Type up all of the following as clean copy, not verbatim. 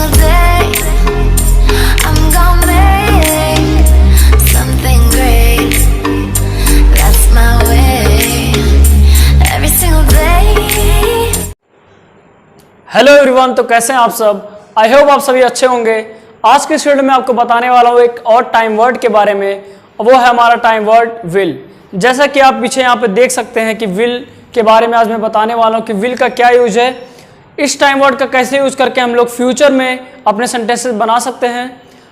single day I'm gonna make something great. That's my way. Every single day. Hello everyone, तो कैसे हैं आप सब। आई होप आप सभी अच्छे होंगे। आज के इस वीडियो में आपको बताने वाला हूँ एक और टाइम वर्ड के बारे में, वो है हमारा टाइम वर्ड विल। जैसा कि आप पीछे यहाँ पे देख सकते हैं कि विल के बारे में आज मैं बताने वाला हूँ कि विल का क्या यूज है, इस टाइम वर्ड का कैसे यूज करके हम लोग फ्यूचर में अपने सेंटेंसेस बना सकते हैं।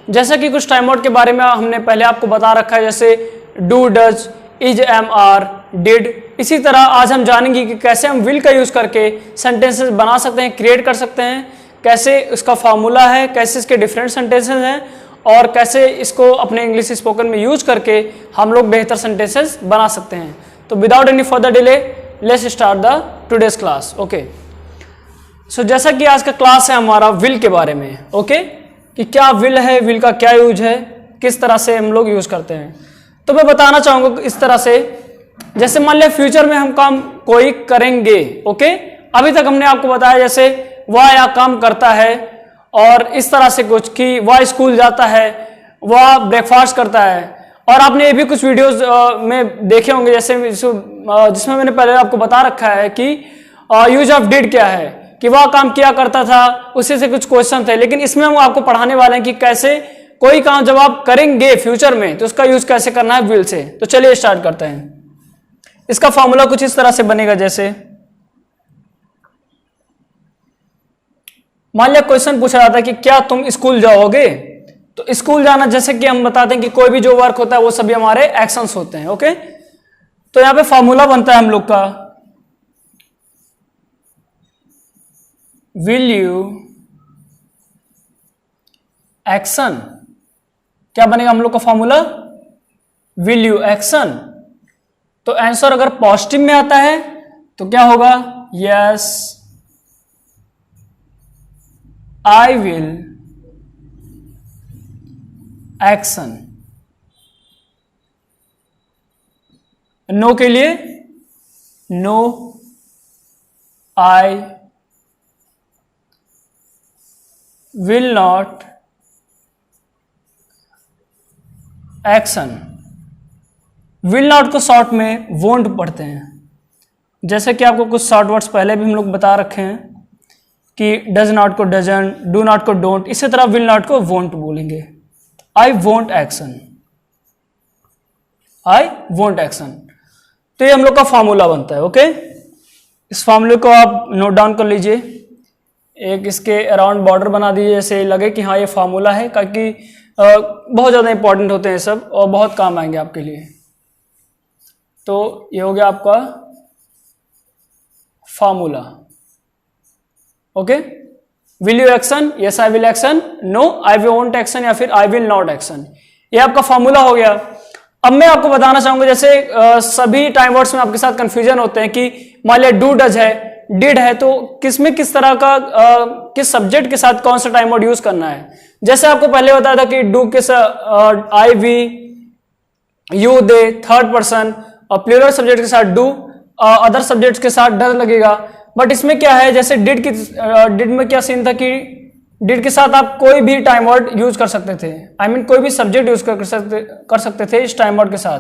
जैसा कि कुछ टाइम वर्ड के बारे में हमने पहले आपको बता रखा है, जैसे do, does, is, am, are, did. इसी तरह आज हम जानेंगे कि कैसे हम विल का यूज करके सेंटेंसेस बना सकते हैं, क्रिएट कर सकते हैं, कैसे इसका फॉर्मूला है, कैसे इसके डिफरेंट सेंटेंसेस हैं और कैसे इसको अपने इंग्लिश स्पोकन में यूज करके हम लोग बेहतर सेंटेंसेस बना सकते हैं। तो without any further delay let's start the today's class. Okay, so जैसा कि आज का क्लास है हमारा विल के बारे में। ओके, कि क्या विल है, विल का क्या यूज है, किस तरह से हम लोग यूज करते हैं। तो मैं बताना चाहूंगा इस तरह से, जैसे मान लिया फ्यूचर में हम काम कोई करेंगे। ओके, अभी तक हमने आपको बताया जैसे वह या काम करता है और इस तरह से कुछ कि वह स्कूल जाता है, वह ब्रेकफास्ट करता है। और आपने ये भी कुछ वीडियोस में देखे होंगे जैसे जिसमें मैंने पहले आपको बता रखा है कि यूज ऑफ डिड क्या है, कि वह काम किया करता था, उसी से कुछ क्वेश्चन थे। लेकिन इसमें हम आपको पढ़ाने वाले हैं कि कैसे कोई काम जब आप करेंगे फ्यूचर में तो उसका यूज कैसे करना है विल से। तो चलिए स्टार्ट करते हैं। इसका फॉर्मूला कुछ इस तरह से बनेगा, जैसे मान लिया क्वेश्चन पूछा जाता है कि क्या तुम स्कूल जाओगे। तो स्कूल जाना, जैसे कि हम बताते हैं कि कोई भी जो वर्क होता है वो सभी हमारे एक्शंस होते हैं। ओके, तो यहां पे फॉर्मूला बनता है हम लोग का, विल यू एक्शन। क्या बनेगा हम लोग का फॉर्मूला, विल यू एक्शन। तो आंसर अगर पॉजिटिव में आता है तो क्या होगा, yes I will action. No के लिए no I will not action. Will not को शॉर्ट में वोंट पढ़ते हैं। जैसे कि आपको कुछ शॉर्ट वर्ड्स पहले भी हम लोग बता रखे हैं कि डज नॉट को डजंट, डू नॉट को डोंट, इसी तरह विल नॉट को वोंट बोलेंगे। आई won't action, I won't action. तो ये हम लोग का फॉर्मूला बनता है। ओके, इस फॉर्मूले को आप नोट डाउन कर लीजिए, एक इसके अराउंड बॉर्डर बना दीजिए, जैसे लगे कि हाँ ये फॉर्मूला है, ताकि बहुत ज़्यादा इंपॉर्टेंट होते हैं सब और बहुत काम आएंगे आपके लिए। तो ये हो गया आपका formula. Okay, will you action, yes I will action, no I won't action या फिर आई विल नॉट एक्शन। ये आपका फॉर्मूला हो गया। अब मैं आपको बताना चाहूंगा, जैसे सभी टाइम वर्ड्स में आपके साथ कंफ्यूजन होते हैं कि मान लिया डू, डज है, डिड है, तो किसमें किस तरह का किस सब्जेक्ट के साथ कौन सा टाइम वर्ड यूज करना है। जैसे आपको पहले बताया था कि डू के साथ I, we, you, they, third person, और प्लूरल सब्जेक्ट के साथ डू, अदर सब्जेक्ट्स के साथ डज लगेगा। बट इसमें क्या है, जैसे डिड में क्या सीन था कि डिड के साथ आप कोई भी टाइम वर्ड यूज कर सकते थे, आई मीन कोई भी सब्जेक्ट यूज कर सकते थे इस टाइम वर्ड के साथ।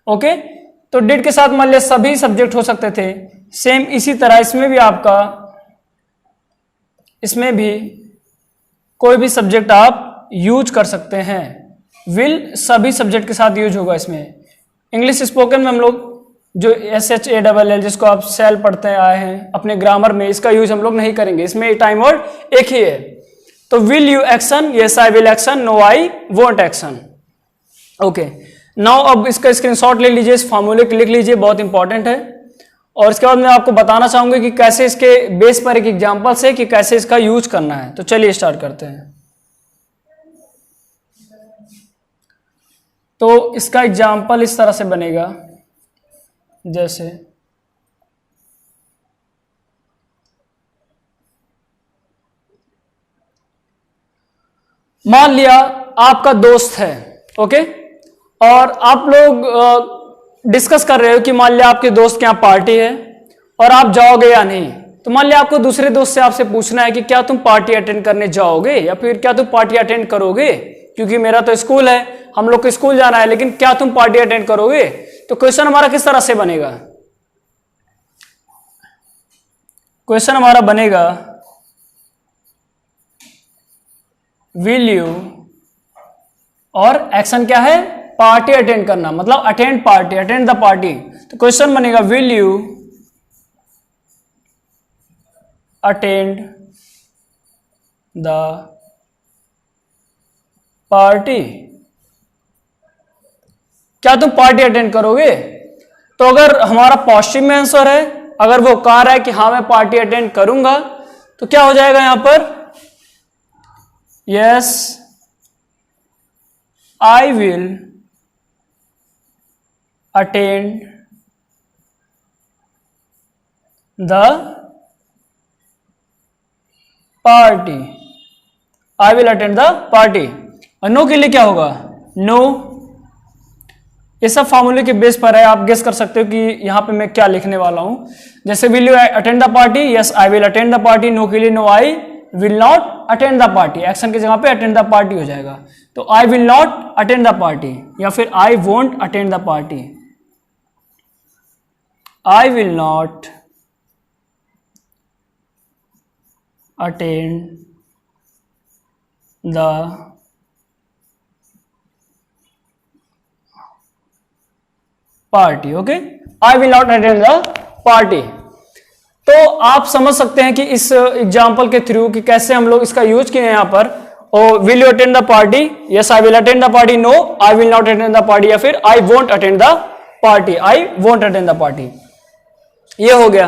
ओके, तो डिड के साथ मान लिया सभी सब्जेक्ट हो सकते थे। सेम इसी तरह इसमें भी आपका, इसमें भी कोई भी सब्जेक्ट आप यूज कर सकते हैं। विल सभी सब्जेक्ट के साथ यूज होगा इसमें। इंग्लिश स्पोकन में हम लोग जो SHALL जिसको आप सेल पढ़ते आए हैं अपने ग्रामर में, इसका यूज हम लोग नहीं करेंगे। इसमें टाइम वर्ड एक ही है। तो will you action, yes I will action, no I won't action. Okay, now अब इसका स्क्रीनशॉट ले लीजिए, इस फॉर्मूले को लिख लीजिए, बहुत इंपॉर्टेंट है। और इसके बाद मैं आपको बताना चाहूंगा कि कैसे इसके बेस पर एक एग्जांपल से कि कैसे इसका यूज करना है। तो चलिए स्टार्ट करते हैं। तो इसका एग्जांपल इस तरह से बनेगा, जैसे मान लिया आपका दोस्त है, ओके, और आप लोग डिस्कस कर रहे हो कि मान लिया आपके दोस्त के यहाँ पार्टी है और आप जाओगे या नहीं। तो मान लिया आपको दूसरे दोस्त से आपसे पूछना है कि क्या तुम पार्टी अटेंड करने जाओगे या फिर क्या तुम पार्टी अटेंड करोगे, क्योंकि मेरा तो स्कूल है, हम लोग को स्कूल जाना है, लेकिन क्या तुम पार्टी अटेंड करोगे। तो क्वेश्चन हमारा किस तरह से बनेगा, क्वेश्चन हमारा बनेगा विल यू, और एक्शन क्या है, पार्टी अटेंड करना, मतलब attend party, attend the party. तो क्वेश्चन बनेगा will you attend the party, क्या तुम पार्टी अटेंड करोगे। तो अगर हमारा पॉजिटिव में आंसर है, अगर वो कह रहा है कि हाँ मैं पार्टी अटेंड करूंगा, तो क्या हो जाएगा यहां पर, yes I will attend the party, I will attend the party. और नो के लिए क्या होगा, नो। ये सब फॉर्मूले के बेस पर है, आप गेस कर सकते हो कि यहां पे मैं क्या लिखने वाला हूं। जैसे will you attend the party, yes I will attend the party. No के लिए no I will not attend the party, action की जगह पे अटेंड द पार्टी हो जाएगा। तो I will not attend the party या फिर I won't attend the party, I will not attend the party. Okay, I will not attend the party. तो आप समझ सकते हैं कि इस एग्जाम्पल के थ्रू कि कैसे हम लोग इसका यूज किए यहां पर। और will you attend the party, yes I will attend the party, no I will not attend the party, या फिर I won't attend the party, I won't attend the party. ये हो गया।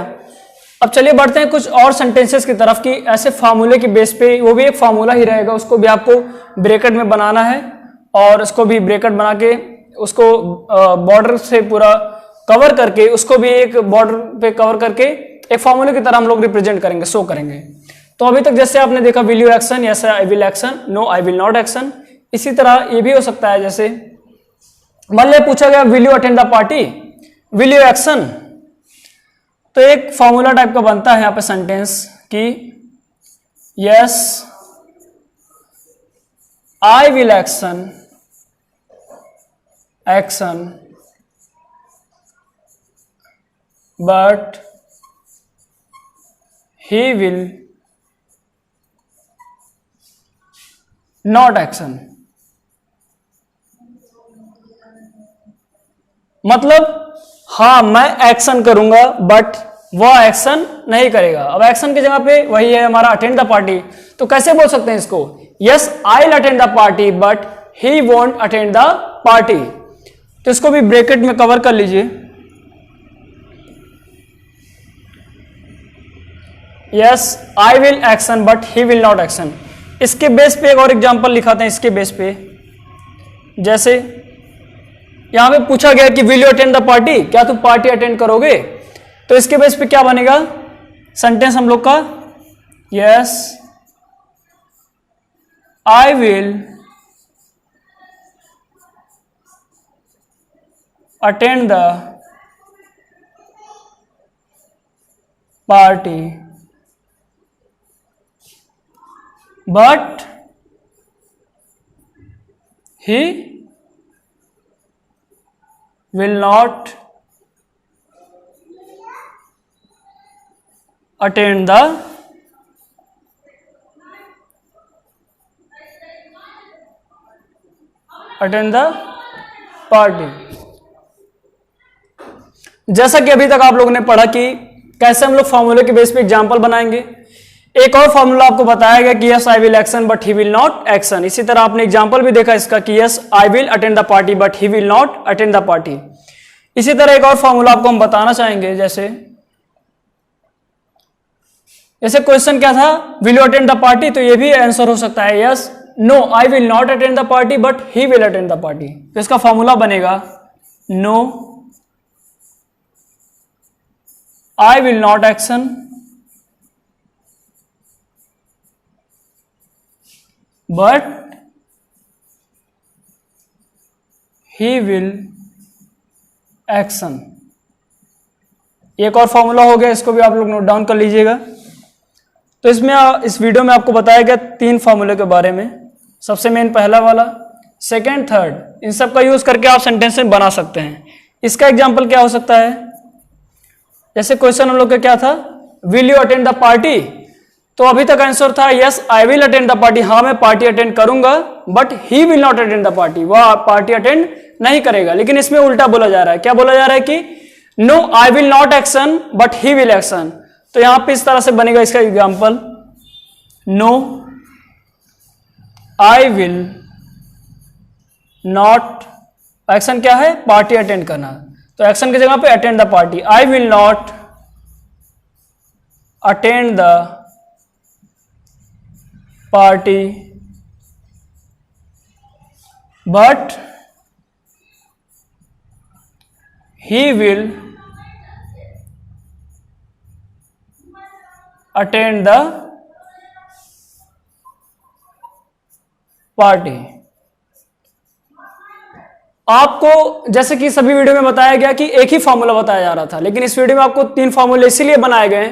अब चलिए बढ़ते हैं कुछ और सेंटेंसेस की तरफ कि ऐसे फार्मूले के बेस पे, वो भी एक फार्मूला ही रहेगा, उसको भी आपको ब्रैकेट में बनाना है और उसको भी ब्रैकेट बना के उसको बॉर्डर से पूरा कवर करके, उसको भी एक बॉर्डर पे कवर करके एक फार्मूले की तरह हम लोग रिप्रेजेंट करेंगे, शो करेंगे। तो अभी तक जैसे आपने देखा will you action, yes I will action, no I will not action. इसी तरह ये भी हो सकता है, जैसे मान लिया पूछा गया will you attend the party, will you action, तो एक फॉर्मूला टाइप का बनता है यहां पे सेंटेंस कि yes I will action action but he will not action। मतलब हाँ मैं एक्शन करूंगा बट वह एक्शन नहीं करेगा। अब एक्शन की जगह पे वही है हमारा अटेंड द पार्टी, तो कैसे बोल सकते हैं इसको, yes I will attend the party but he won't attend the party. तो इसको भी ब्रैकेट में कवर कर लीजिए, yes I will action but he will not action. इसके बेस पे एक और एग्जांपल लिखाते हैं, इसके बेस पे जैसे यहां पे पूछा गया कि will you attend the party, क्या तुम पार्टी अटेंड करोगे। तो इसके बेस पे क्या बनेगा सेंटेंस हम लोग का, yes I will attend the party but he will not attend the party। जैसा कि अभी तक आप लोगों ने पढ़ा कि कैसे हम लोग फॉर्मूले के बेस पे एग्जांपल बनाएंगे। एक और फॉर्मूला आपको बताया गया कि yes I will action but he will not action. इसी तरह आपने एग्जांपल भी देखा इसका कि yes I will attend the party but he will not attend the party. इसी तरह एक और फॉर्मूला आपको हम बताना चाहेंगे, जैसे क्वेश्चन क्या था, will you attend the party, तो ये भी आंसर हो सकता है yes no I will not attend the party but he will attend the party. तो इसका फॉर्मूला बनेगा no I will not action but he will action। एक और फॉर्मूला हो गया, इसको भी आप लोग नोट डाउन कर लीजिएगा। तो इसमें इस वीडियो में आपको बताया गया 3 फॉर्मूले के बारे में। सबसे मेन पहला वाला, सेकेंड, थर्ड, इन सब का यूज करके आप सेंटेंस बना सकते हैं। इसका एग्जाम्पल क्या हो सकता है, जैसे क्वेश्चन हम लोग का क्या था, will you attend the party, तो अभी तक आंसर था yes I will attend the party, हाँ मैं पार्टी अटेंड करूंगा, but he will not attend the party, वह पार्टी अटेंड नहीं करेगा। लेकिन इसमें उल्टा बोला जा रहा है, क्या बोला जा रहा है कि no I will not action but he will action. तो यहां पे इस तरह से बनेगा इसका example, no I will not, action क्या है, पार्टी अटेंड करना, तो एक्शन की जगह पे attend the party, I will not attend the party but he will attend the party। आपको जैसे कि सभी वीडियो में बताया गया कि एक ही फॉर्मूला बताया जा रहा था, लेकिन इस वीडियो में आपको 3 फॉर्मूले इसीलिए बनाए गए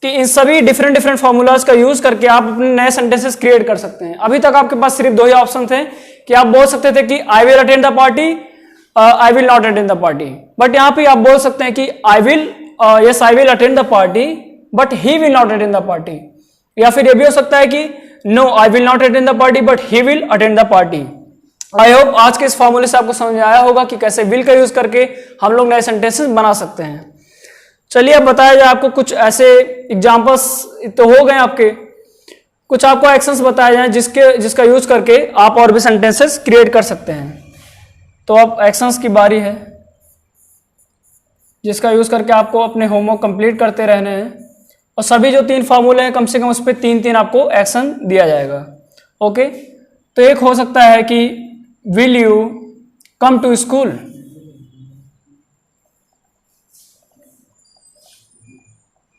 कि इन सभी डिफरेंट फॉर्मूलाज का यूज करके आप अपने नए सेंटेंसेस क्रिएट कर सकते हैं। अभी तक आपके पास सिर्फ 2 ही ऑप्शन थे कि आप बोल सकते थे कि I will attend the party, I will not attend the party, but यहां पे आप बोल सकते हैं कि I will yes I will attend the party but he will not attend the party, या फिर ये भी हो सकता है कि no I will not attend the party but he will attend the party. I hope आज के इस फॉर्मूले से आपको समझ में आया होगा कि कैसे विल का यूज करके हम लोग नए सेंटेंसेस बना सकते हैं। चलिए अब बताया जाए आपको कुछ ऐसे एग्जांपल्स तो हो गए आपके, कुछ आपको एक्शंस बताए जाए जिसका यूज करके आप और भी सेंटेंसेस क्रिएट कर सकते हैं। तो अब एक्शंस की बारी है, जिसका यूज करके आपको अपने होमवर्क कंप्लीट करते रहने हैं, और सभी जो 3 फार्मूले हैं कम से कम उस पर 3-3 आपको एक्शन दिया जाएगा। ओके, तो एक हो सकता है कि will you come to school,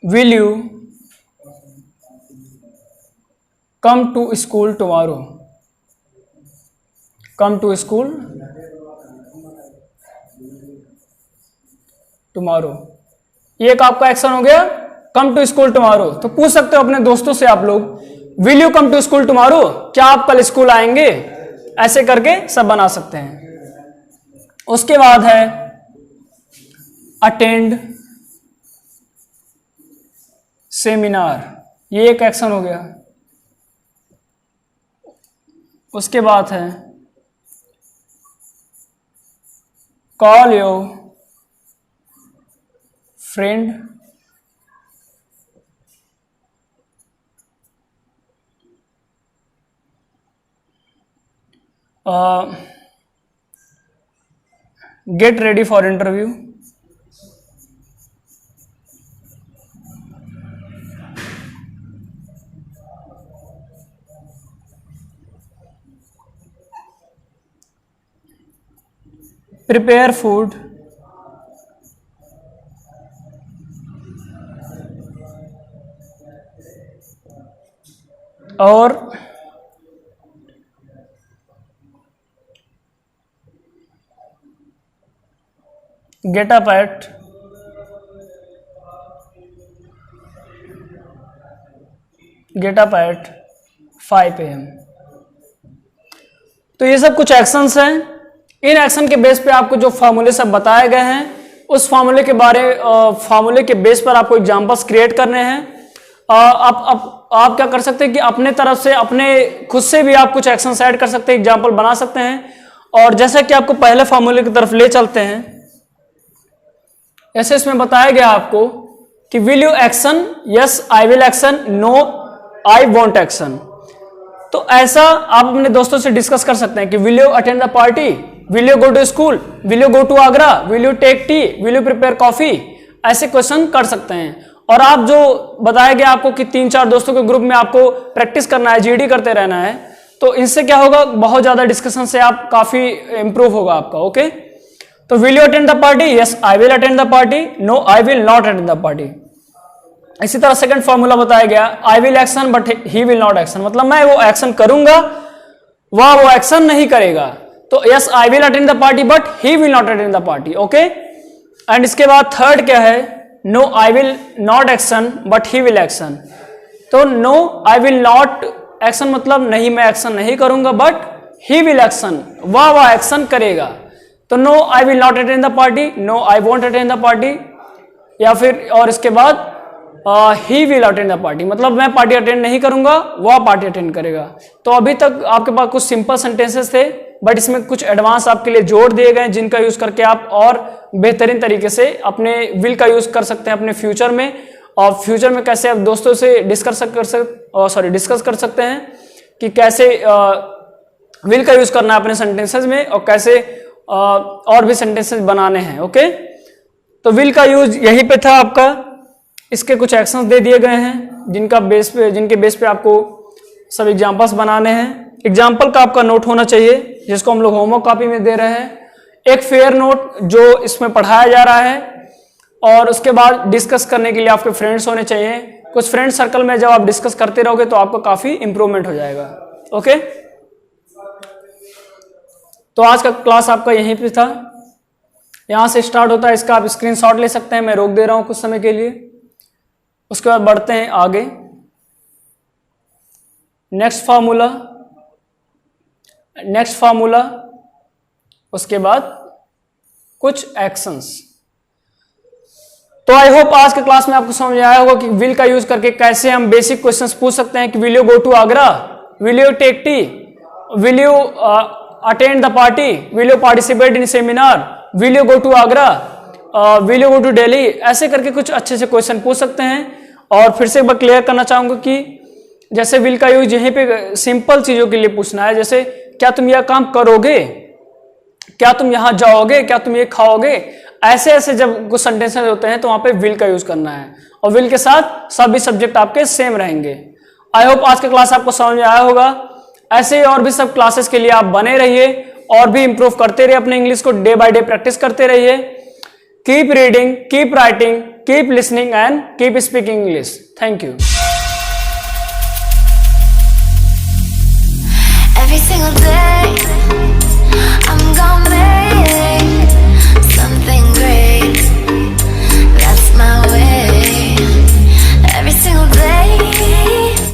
will you come to school tomorrow, come to school tomorrow, ये एक आपका एक्शन हो गया, कम टू स्कूल टुमारो। तो पूछ सकते हो अपने दोस्तों से आप लोग, will you come to school tomorrow, क्या आप कल स्कूल आएंगे, ऐसे करके सब बना सकते हैं। उसके बाद है अटेंड सेमिनार, ये एक एक्शन हो गया। उसके बाद है call your friend, get ready for interview, prepare food, और गेट अप एट 5 AM। तो ये सब कुछ एक्शंस हैं। इन एक्शन के बेस पे आपको जो फॉर्मूले सब बताए गए हैं, उस फॉर्मूले के बेस पर आपको एग्जांपल्स क्रिएट करने हैं। आप क्या कर सकते हैं कि अपने तरफ से, अपने खुद से भी आप कुछ एक्शंस ऐड कर सकते हैं, एग्जांपल बना सकते हैं। और जैसा कि आपको पहले फॉर्मूले की तरफ ले चलते हैं, ऐसे इसमें बताया गया आपको कि will you action, yes I will action, no I won't action. तो ऐसा आप अपने दोस्तों से डिस्कस कर सकते हैं कि will you attend the party, will you go to school, will you go to Agra, will you take tea, will you prepare coffee, ऐसे क्वेश्चन कर सकते हैं। और आप जो बताया गया आपको कि 3-4 दोस्तों के ग्रुप में आपको प्रैक्टिस करना है, जीडी करते रहना है, तो इनसे क्या होगा, बहुत ज्यादा डिस्कशन से आप काफी इंप्रूव होगा आपका। ओके, तो will you attend the party, yes I will attend the party, no I will not attend the party. इसी तरह सेकंड फॉर्मूला बताया गया, I will action but he will not action, मतलब मैं वो एक्शन करूंगा, वह वो एक्शन नहीं करेगा। तो yes I will attend the party but he will not attend the party. Okay, and इसके बाद थर्ड क्या है, no I will not action but he will action. तो no I will not action मतलब नहीं मैं एक्शन नहीं करूंगा, बट ही विल एक्शन वह एक्शन करेगा। तो no I will not attend the party, no I want attend the party, या फिर और इसके बाद ही विल अटेंड द पार्टी मतलब मैं पार्टी अटेंड नहीं करूंगा, वह पार्टी अटेंड करेगा। तो अभी तक आपके पास कुछ सिंपल सेंटेंसेस थे, बट इसमें कुछ एडवांस आपके लिए जोड़ दिए गए जिनका यूज करके आप और बेहतरीन तरीके से अपने विल का यूज कर सकते हैं अपने फ्यूचर में। और फ्यूचर में कैसे आप दोस्तों से डिस्कस कर सकते हैं कि कैसे विल का यूज करना है अपने सेंटेंसेस में और कैसे और भी सेंटेंसेस बनाने हैं। ओके, तो विल का यूज यहीं पे था आपका। इसके कुछ एक्शंस दे दिए गए हैं जिनके बेस पे आपको सब एग्जांपल्स बनाने हैं। एग्जाम्पल का आपका नोट होना चाहिए जिसको हम लोग होमवर्क कॉपी में दे रहे हैं। एक फेयर नोट जो इसमें पढ़ाया जा रहा है, और उसके बाद डिस्कस करने के लिए आपके फ्रेंड्स होने चाहिए। कुछ फ्रेंड सर्कल में जब आप डिस्कस करते रहोगे तो आपको काफी इंप्रूवमेंट हो जाएगा। ओके, तो आज का क्लास आपका यहीं पे था, यहां से स्टार्ट होता है। इसका आप स्क्रीनशॉट ले सकते हैं, मैं रोक दे रहा हूं कुछ समय के लिए। उसके बाद बढ़ते हैं आगे। नेक्स्ट फार्मूला, उसके बाद कुछ एक्शंस। तो आई होप आज के क्लास में आपको समझ आया होगा कि विल का यूज करके कैसे हम बेसिक क्वेश्चंस पूछ सकते हैं कि will you go to Agra, will you take tea, will you attend the party, will you participate in seminar, will you go to Agra, will you go to Delhi. ऐसे करके कुछ अच्छे से क्वेश्चन पूछ सकते हैं। और फिर से एक बार क्लियर करना चाहूंगा कि जैसे विल का यूज यहीं पे सिंपल चीजों के लिए पूछना है, जैसे क्या तुम यह काम करोगे, क्या तुम यहां जाओगे, क्या तुम ये खाओगे। ऐसे जब कुछ सेंटेंसेस होते हैं तो वहां पे विल का यूज करना है, और विल के साथ सभी सब्जेक्ट आपके सेम रहेंगे। आई होप आज का क्लास आपको समझ में आया होगा। ऐसे और भी सब क्लासेस के लिए आप बने रहिए और भी इंप्रूव करते रहिए अपने इंग्लिश को, डे बाय डे प्रैक्टिस करते रहिए। Keep reading, keep writing, keep listening and keep speaking English. Thank you. Every single day I'm gonna make